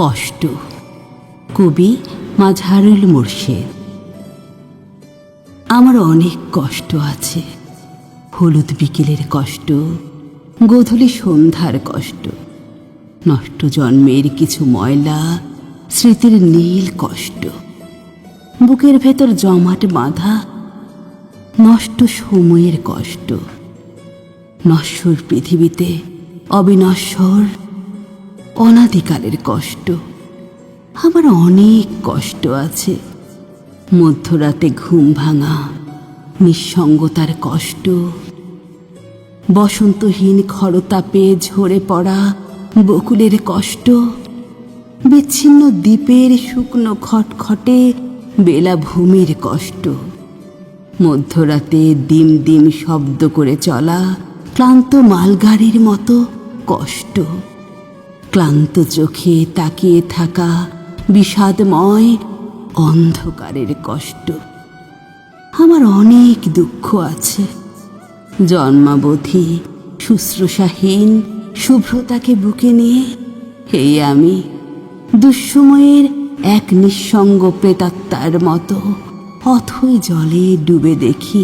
কষ্ট, কবি মাঝহারুল মুর্শেদ। আমার অনেক কষ্ট আছে, হলুদ বিকেলের কষ্ট, গোধূলি সন্ধ্যার কষ্ট, নষ্ট জন্মের কিছু ময়লা স্মৃতির নীল কষ্ট, বুকের ভেতর জমাট বাঁধা নষ্ট সময়ের কষ্ট, নশ্বর পৃথিবীতে অবিনশ্বর অনাদিকালের কষ্ট। আমার অনেক কষ্ট আছে, মধ্যরাতে ঘুম ভাঙা নিঃসঙ্গতার কষ্ট, বসন্তহীন খরতাপে ঝরে পড়া বকুলের কষ্ট, বিচ্ছিন্ন দ্বীপের শুকনো খটখটে বেলাভূমির কষ্ট, মধ্যরাতে দিম দিম শব্দ করে চলা ক্লান্ত মালগাড়ির মতো কষ্ট, ক্লান্ত চোখে তাকিয়ে থাকা বিষাদময় অন্ধকারের কষ্ট। আমার অনেক দুঃখ আছে, জন্মাবধি শুশ্রূষাহীন শুভ্রতাকে বুকে নিয়ে এই আমি দুঃসময়ের এক নিঃসঙ্গ প্রেতাত্মার মতো অথই জলে ডুবে দেখি।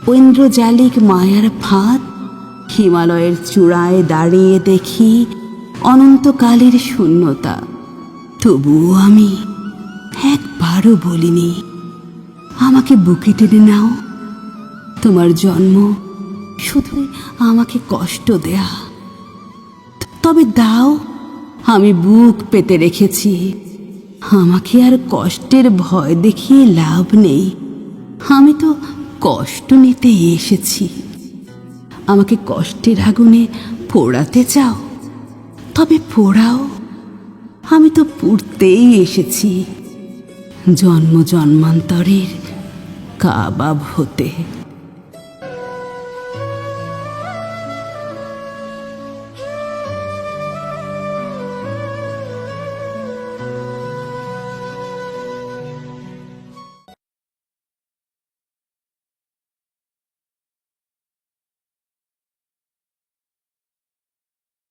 ঐন্দ্রজালিক মায়ার ফাঁদ হিমালয়ের চূড়ায় দাঁড়িয়ে দেখি অনন্তকালের শূন্যতা। তবুও আমি একবারও বলিনি আমাকে বুকে টেনে নাও। তোমার জন্ম শুধুই আমাকে কষ্ট দেয়া, তবে দাও, আমি বুক পেতে রেখেছি। আমাকে আর কষ্টের ভয় দেখিয়ে লাভ নেই, আমি তো কষ্ট নিতেই এসেছি। আমাকে কষ্টের আগুনে পোড়াতে চাও, তবে পোড়াও, আমি তো পুড়তেই এসেছি জন্ম জন্মান্তরের কাবাব হতে।